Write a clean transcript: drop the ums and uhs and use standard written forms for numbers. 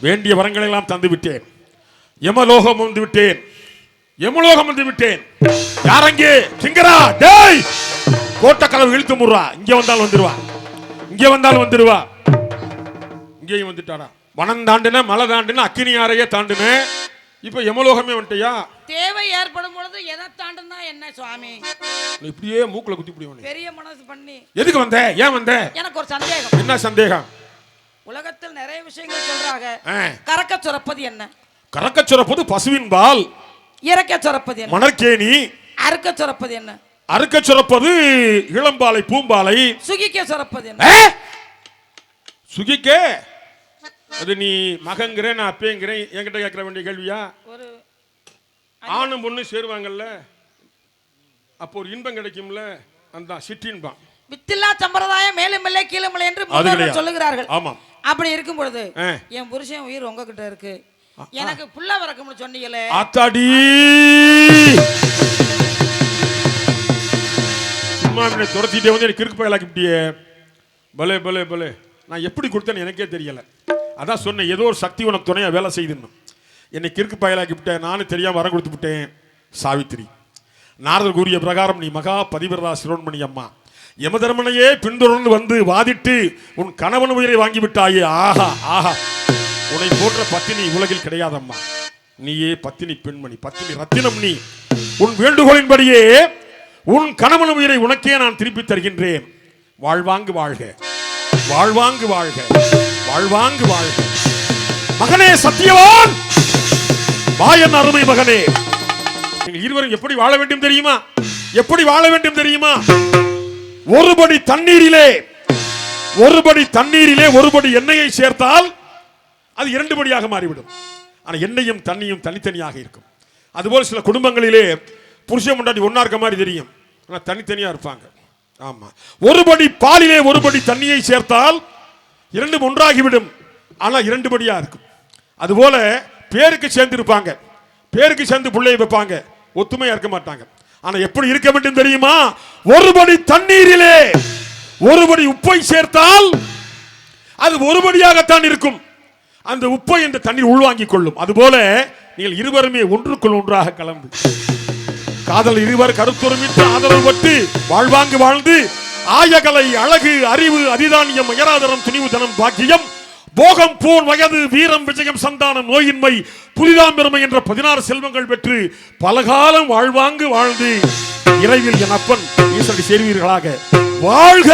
வேண்டிய வரங்களை எல்லாம் தந்து விட்டேன். யமலோகம் வந்து விட்டேன். யமலோகம் வந்து விட்டேன். யாரங்கே சிங்கரா? டேய், கோட்டை கதவு இழுத்து முறா. இங்க வந்தால் வந்துருவா. இங்க வந்தால் வந்துருவா. இங்கேயும் வந்துட்டாரா? வனம் தாண்டின, மலை தாண்டின, அக்கினி ஆரையே தாண்டின, இப்ப யமலோகமே வந்துட்டியா? தேவை ஏற்படும் பொழுது எதை தாண்டுனா என்ன சுவாமி? இப்படியே மூக்குல குத்தி புடிவனே. பெரிய மனசு பண்ணி எதுக்கு வந்த? ஏன் வந்த? எனக்கு ஒரு சந்தேகம். என்ன சந்தேகம்? உலகத்தில் நிறைய விஷயங்கள் சொல்றாங்க. கறக்க சுரப்பது என்ன? கறக்க சுரப்பது பசுவின் பால். இறக்க சுரப்பது என்ன? மணற்கேணி. அறுக்க சுரப்பது என்ன? அறுக்க சுரப்பது இளம்பாலை, பூம்பாலை. சுகிக்க சுரப்பது என்ன? சுகிக்க அது நீ மகங்கிறேன், நான் அப்பேங்கிறேன், என்கிட்ட கேட்கற வேண்டிய கேள்வியா? ஒரு ஆணும் பொண்ணு சேருவாங்கல்ல, அப்போ ஒரு இன்பம் கிடைக்கும்ல, அந்த சிற்றின்பம். வித்தில்லா சம்பிரதாயம் மேலும் இல்லை கீழும் இல்லை என்று முன்னோர்கள் சொல்லுகிறார்கள். ஆமா. அப்படி இருக்கும் பொழுது என் புருஷன் உயிர் உங்ககிட்ட இருக்கு, எனக்கு புள்ள வரக்கும்னு சொன்னீங்களே. ஆத்தாடி, சும்மா இப்படி துரத்திட்டே வந்து எனக்கு கிறுக்கு பயலாக்கிட்டியே. பலே பலே பலே, நான் எப்படி கொடுத்தேன்னு எனக்கே தெரியல. அதான் சொன்னேன், ஏதோ ஒரு சக்தி உனக்கு துணையா வேலை செய்துன்னு. என்னை கிறுக்கு பயலாக்கி விட்டேன், நானும் தெரியாம வரம் கொடுத்து விட்டேன். சாவித்திரி, நாரதர் கூறிய பிரகாரம் நீ மகா பதிவிரதா சிரோன்மணி அம்மா, யமதர்மனையே பின்தொடர்ந்து வந்து வாதிட்டு உன் கணவன் உயிரை வாங்கி விட்டாயே. ஆஹா ஆஹா, உன்னை போன்ற பத்தினி உலகில் கிடையாதம்மா. நீயே பத்தினி பெண்மணி, பத்தினி ரத்தினம் நீ. உன் வேண்டுகோளின்படியே உன் கணவன் உயிரை உனக்கே நான் திருப்பி தருகின்றேன். வாழ்வாங்கு வாழ்க, வாழ்வாங்கு வாழ்க, வாழ்வாங்கு வாழ்க. மகனே சத்தியவான், வாயன் அருமை மகனே, நீங்கள் இருவரும் எப்படி வாழ வேண்டும் தெரியுமா? எப்படி வாழ வேண்டும் தெரியுமா? ஒருபடி தண்ணீரிலே ஒருபடி எண்ணெயை சேர்த்தால் அது 2 படியாக மாறிவிடும். ஆனால் எண்ணெயும் தண்ணியும் தனித்தனியாக இருக்கும். அதுபோல் சில குடும்பங்களிலே புருஷன் முன்னாடி ஒன்னா இருக்க மாதிரி தெரியும், ஆனால் தனித்தனியா இருப்பாங்க. ஆமா, ஒருபடி பாலிலே ஒருபடி தண்ணியை சேர்த்தால் 2 ஒன்றாகிவிடும், ஆனால் 2 படியா இருக்கும். அதுபோல பேருக்கு சேர்ந்து இருப்பாங்க, பேருக்கு சேர்ந்து பிள்ளையை வைப்பாங்க, ஒத்துமையா இருக்க மாட்டாங்க. ஆனா எப்படி இருக்க வேண்டும் தெரியுமா? ஒருபடி தண்ணீரிலே ஒருபடி உப்பை சேர்த்தால் அது ஒருபடியாகத்தான் இருக்கும். அந்த உப்பை இந்த தண்ணீர் உள்வாங்கிக் கொள்ளும். அதுபோல நீங்கள் இருவருமே ஒன்றுக்குள் ஒன்றாக கலந்து காதல் இருவர் கருத்துரிமிட்டு ஆதரவு பட்டு வாழ்வாங்கு வாழ்ந்து ஆயகலை அழகு அறிவு அதிதானியம் அயராதரம் துணிவு தனம் பாக்கியம் போகம் போன் வயது வீரம் விஜயம் சந்தானம் நோயின்மை புதிதாம் பெருமை என்ற 16 செல்வங்கள் பெற்று பலகாலம் வாழ்வாங்கு வாழ்ந்து இறைவில் என் அப்பன் ஈசனை சேர்வீர்களாக. வாழ்க.